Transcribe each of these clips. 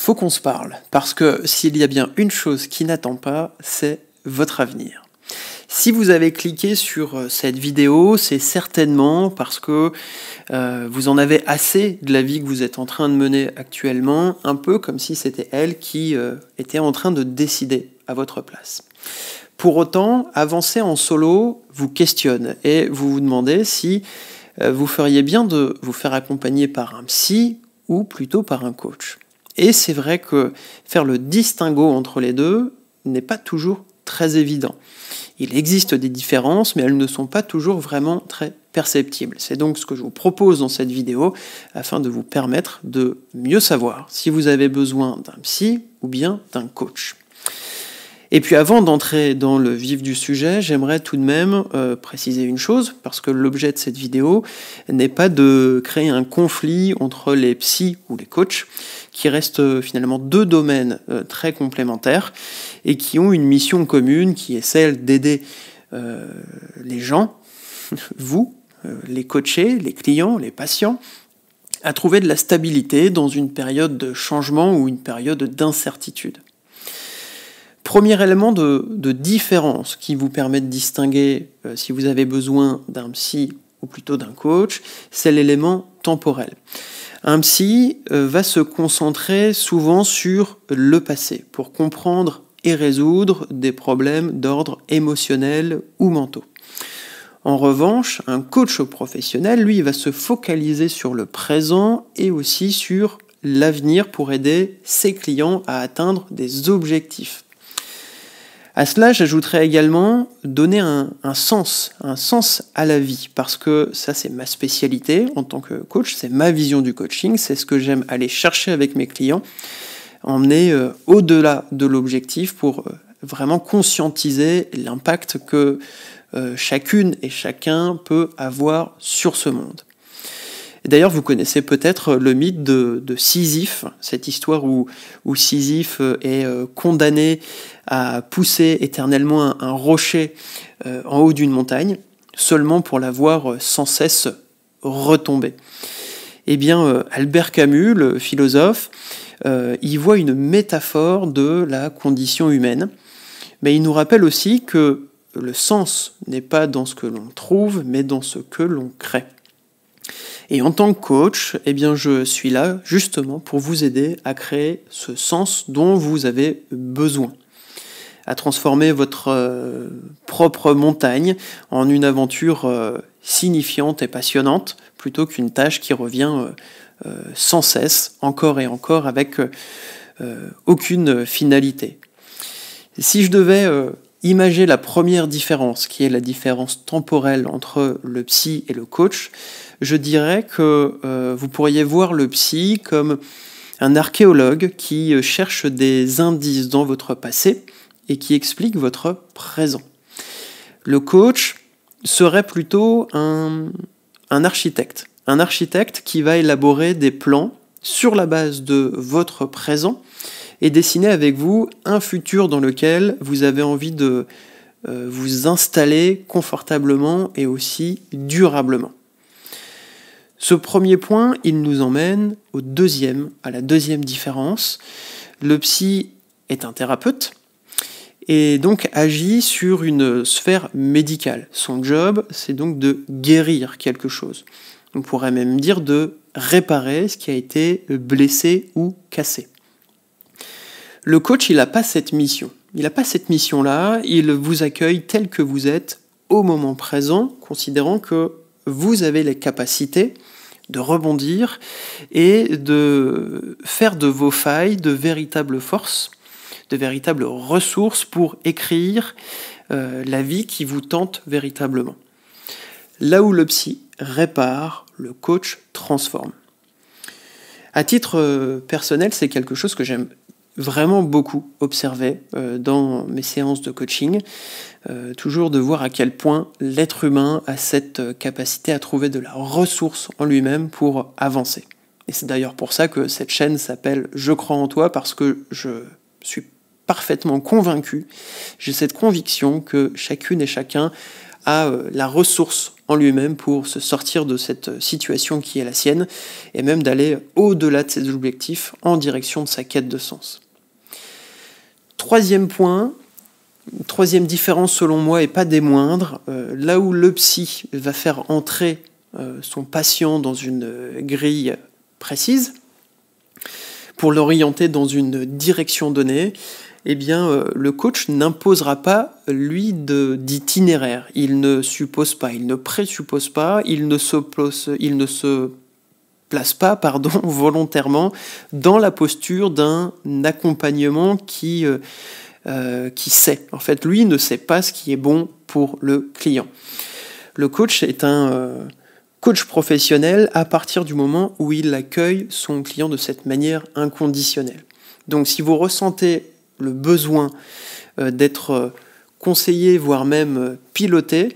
faut qu'on se parle, parce que s'il y a bien une chose qui n'attend pas, c'est votre avenir. Si vous avez cliqué sur cette vidéo, c'est certainement parce que vous en avez assez de la vie que vous êtes en train de mener actuellement, un peu comme si c'était elle qui était en train de décider à votre place. Pour autant, avancer en solo vous questionne et vous vous demandez si vous feriez bien de vous faire accompagner par un psy ou plutôt par un coach. Et c'est vrai que faire le distinguo entre les deux n'est pas toujours très évident. Il existe des différences, mais elles ne sont pas toujours vraiment très perceptibles. C'est donc ce que je vous propose dans cette vidéo, afin de vous permettre de mieux savoir si vous avez besoin d'un psy ou bien d'un coach. Et puis avant d'entrer dans le vif du sujet, j'aimerais tout de même préciser une chose, parce que l'objet de cette vidéo n'est pas de créer un conflit entre les psys ou les coachs, qui restent finalement deux domaines très complémentaires et qui ont une mission commune qui est celle d'aider les gens, vous, les coachés, les clients, les patients, à trouver de la stabilité dans une période de changement ou une période d'incertitude. Premier élément de différence qui vous permet de distinguer si vous avez besoin d'un psy ou plutôt d'un coach, c'est l'élément temporel. Un psy va se concentrer souvent sur le passé pour comprendre et résoudre des problèmes d'ordre émotionnel ou mentaux. En revanche, un coach professionnel, lui, va se focaliser sur le présent et aussi sur l'avenir pour aider ses clients à atteindre des objectifs. À cela, j'ajouterais également donner un sens à la vie, parce que ça, c'est ma spécialité en tant que coach, c'est ma vision du coaching, c'est ce que j'aime aller chercher avec mes clients, emmener au-delà de l'objectif pour vraiment conscientiser l'impact que chacune et chacun peut avoir sur ce monde. D'ailleurs, vous connaissez peut-être le mythe de Sisyphe, cette histoire où Sisyphe est condamné à pousser éternellement un rocher en haut d'une montagne, seulement pour la voir sans cesse retomber. Eh bien, Albert Camus, le philosophe, y voit une métaphore de la condition humaine, mais il nous rappelle aussi que le sens n'est pas dans ce que l'on trouve, mais dans ce que l'on crée. Et en tant que coach, eh bien, je suis là justement pour vous aider à créer ce sens dont vous avez besoin, à transformer votre propre montagne en une aventure signifiante et passionnante, plutôt qu'une tâche qui revient sans cesse, encore et encore, avec aucune finalité. Si je devais imager la première différence, qui est la différence temporelle entre le psy et le coach, je dirais que vous pourriez voir le psy comme un archéologue qui cherche des indices dans votre passé et qui explique votre présent. Le coach serait plutôt un architecte qui va élaborer des plans sur la base de votre présent et dessiner avec vous un futur dans lequel vous avez envie de vous installer confortablement et aussi durablement. Ce premier point, il nous emmène à la deuxième différence. Le psy est un thérapeute et donc agit sur une sphère médicale. Son job, c'est donc de guérir quelque chose. On pourrait même dire de réparer ce qui a été blessé ou cassé. Le coach, il n'a pas cette mission. Il n'a pas cette mission-là, il vous accueille tel que vous êtes au moment présent, considérant que vous avez les capacités de rebondir et de faire de vos failles de véritables forces, de véritables ressources pour écrire la vie qui vous tente véritablement. Là où le psy répare, le coach transforme. À titre personnel, c'est quelque chose que j'aime vraiment beaucoup observer dans mes séances de coaching, toujours de voir à quel point l'être humain a cette capacité à trouver de la ressource en lui-même pour avancer. Et c'est d'ailleurs pour ça que cette chaîne s'appelle « Je crois en toi » parce que je suis parfaitement convaincu, j'ai cette conviction que chacune et chacun a la ressource en lui-même pour se sortir de cette situation qui est la sienne, et même d'aller au-delà de ses objectifs en direction de sa quête de sens. Troisième point, troisième différence selon moi et pas des moindres, là où le psy va faire entrer son patient dans une grille précise, pour l'orienter dans une direction donnée, eh bien, le coach n'imposera pas, lui, d'itinéraire. Il ne suppose pas, il ne présuppose pas, il ne se place pas, volontairement dans la posture d'un accompagnement qui sait. En fait, lui ne sait pas ce qui est bon pour le client. Le coach est un coach professionnel à partir du moment où il accueille son client de cette manière inconditionnelle. Donc, si vous ressentez le besoin d'être conseillé, voire même piloté,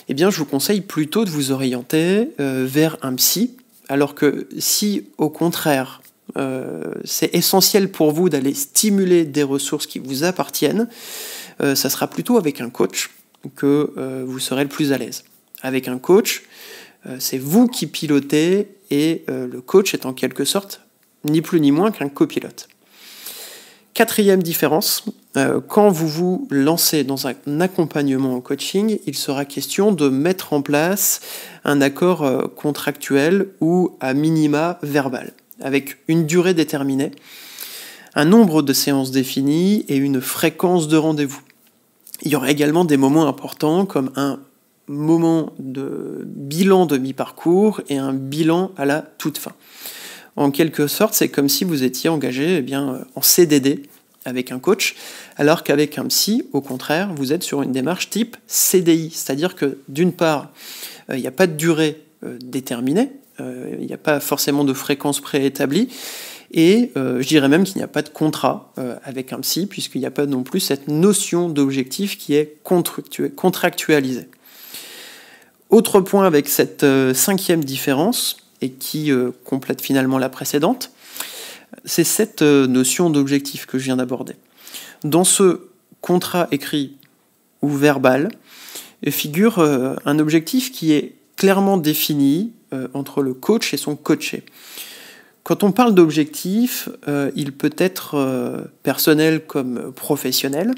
eh bien, je vous conseille plutôt de vous orienter vers un psy, alors que si, au contraire, c'est essentiel pour vous d'aller stimuler des ressources qui vous appartiennent, ça sera plutôt avec un coach que vous serez le plus à l'aise. Avec un coach, c'est vous qui pilotez et le coach est en quelque sorte ni plus ni moins qu'un copilote. Quatrième différence, quand vous vous lancez dans un accompagnement en coaching, il sera question de mettre en place un accord contractuel ou à minima verbal, avec une durée déterminée, un nombre de séances définies et une fréquence de rendez-vous. Il y aura également des moments importants comme un moment de bilan de mi-parcours et un bilan à la toute fin. En quelque sorte, c'est comme si vous étiez engagé en CDD avec un coach, alors qu'avec un psy, au contraire, vous êtes sur une démarche type CDI. C'est-à-dire que, d'une part, il n'y a pas de durée déterminée, il n'y a pas forcément de fréquence préétablie, et je dirais même qu'il n'y a pas de contrat avec un psy, puisqu'il n'y a pas non plus cette notion d'objectif qui est contractualisée. Autre point avec cette cinquième différence, et qui complète finalement la précédente, c'est cette notion d'objectif que je viens d'aborder. Dans ce contrat écrit ou verbal, figure un objectif qui est clairement défini entre le coach et son coaché. Quand on parle d'objectif, il peut être personnel comme professionnel,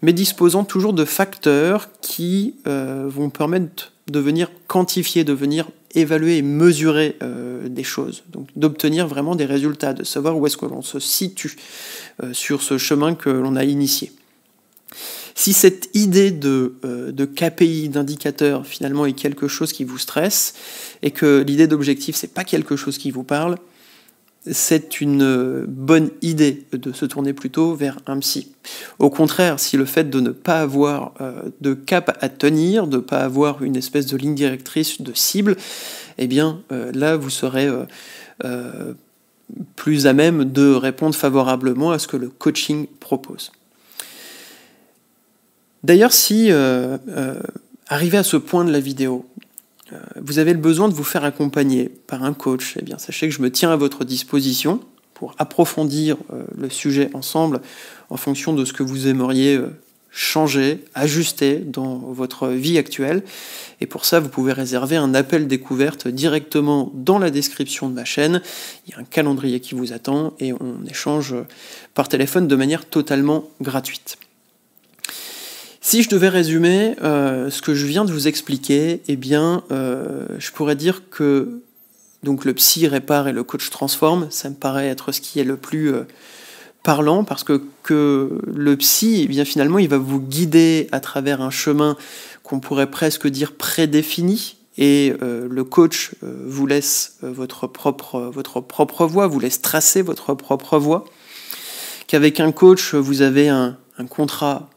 mais disposant toujours de facteurs qui vont permettre de venir quantifier, de venir évaluer et mesurer des choses, donc d'obtenir vraiment des résultats, de savoir où est-ce que l'on se situe sur ce chemin que l'on a initié. Si cette idée de KPI, d'indicateur, finalement est quelque chose qui vous stresse, et que l'idée d'objectif, c'est pas quelque chose qui vous parle, c'est une bonne idée de se tourner plutôt vers un psy. Au contraire, si le fait de ne pas avoir de cap à tenir, de ne pas avoir une espèce de ligne directrice, de cible, eh bien là, vous serez plus à même de répondre favorablement à ce que le coaching propose. D'ailleurs, si arrivé à ce point de la vidéo, vous avez le besoin de vous faire accompagner par un coach, eh bien, sachez que je me tiens à votre disposition pour approfondir le sujet ensemble en fonction de ce que vous aimeriez changer, ajuster dans votre vie actuelle. Et pour ça, vous pouvez réserver un appel découverte directement dans la description de ma chaîne. Il y a un calendrier qui vous attend et on échange par téléphone de manière totalement gratuite. Si je devais résumer ce que je viens de vous expliquer, eh bien, je pourrais dire que donc, le psy répare et le coach transforme. Ça me paraît être ce qui est le plus parlant, parce que le psy, eh bien, finalement, il va vous guider à travers un chemin qu'on pourrait presque dire prédéfini, et le coach vous laisse votre propre voie, vous laisse tracer votre propre voie. Qu'avec un coach, vous avez un contrat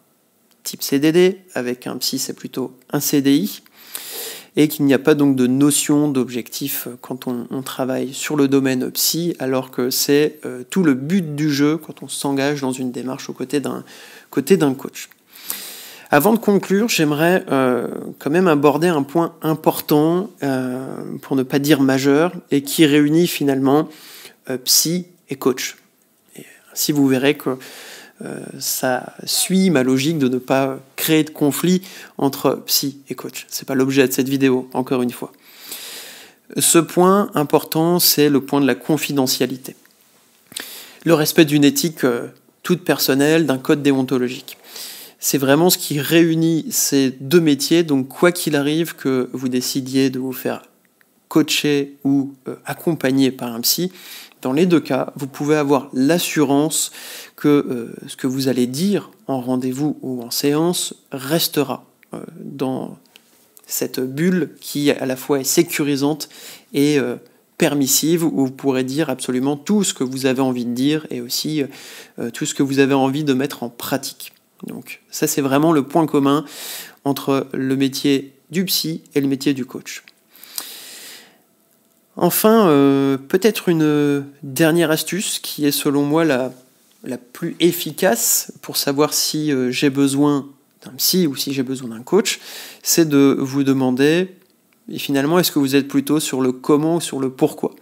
type CDD, avec un psy c'est plutôt un CDI, et qu'il n'y a pas donc de notion d'objectif quand on travaille sur le domaine psy, alors que c'est tout le but du jeu quand on s'engage dans une démarche aux côtés d'un coach. Avant de conclure, j'aimerais quand même aborder un point important, pour ne pas dire majeur, et qui réunit finalement psy et coach. Et ainsi vous verrez que ça suit ma logique de ne pas créer de conflit entre psy et coach. C'est pas l'objet de cette vidéo, encore une fois. Ce point important, c'est le point de la confidentialité. Le respect d'une éthique toute personnelle, d'un code déontologique. C'est vraiment ce qui réunit ces deux métiers, donc quoi qu'il arrive, que vous décidiez de vous faire coacher ou accompagner par un psy, dans les deux cas, vous pouvez avoir l'assurance que ce que vous allez dire en rendez-vous ou en séance restera dans cette bulle qui à la fois est sécurisante et permissive, où vous pourrez dire absolument tout ce que vous avez envie de dire et aussi tout ce que vous avez envie de mettre en pratique. Donc ça, c'est vraiment le point commun entre le métier du psy et le métier du coach. Enfin, peut-être une dernière astuce qui est selon moi la plus efficace pour savoir si j'ai besoin d'un psy ou si j'ai besoin d'un coach, c'est de vous demander, et finalement, est-ce que vous êtes plutôt sur le comment ou sur le pourquoi ?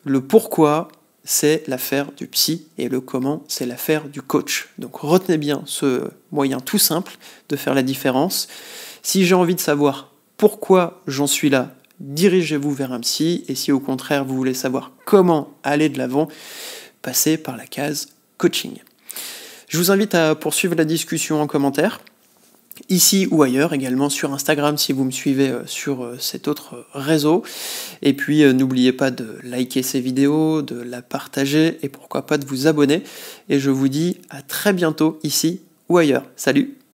Le pourquoi, c'est l'affaire du psy, et le comment, c'est l'affaire du coach. Donc retenez bien ce moyen tout simple de faire la différence. Si j'ai envie de savoir pourquoi j'en suis là, dirigez-vous vers un psy, et si au contraire vous voulez savoir comment aller de l'avant, passez par la case coaching. Je vous invite à poursuivre la discussion en commentaire, ici ou ailleurs, également sur Instagram si vous me suivez sur cet autre réseau. Et puis n'oubliez pas de liker ces vidéos, de la partager et pourquoi pas de vous abonner. Et je vous dis à très bientôt ici ou ailleurs. Salut!